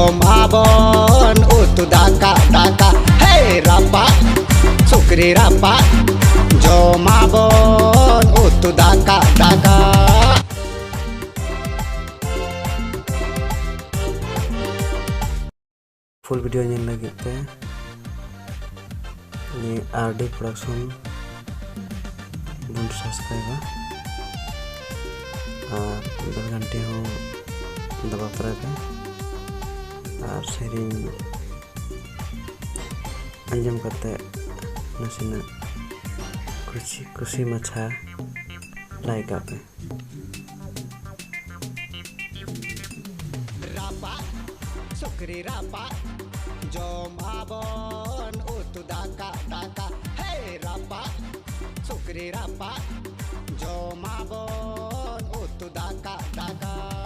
Jomabon utu daka daka. Hey rapa, sukri rapa. Jomabon utu daka daka. Full video nyel lagi teh. Ini RD Production. Bun subscribe bel घंटे हो दबा पर और sharing Anjum करते नसीना खुशी मचा लाइक आपे Rapa, sukri rapa. Jomabon utu daka daka. Hey rapa, sukri rapa. Jomabon utu daka daka.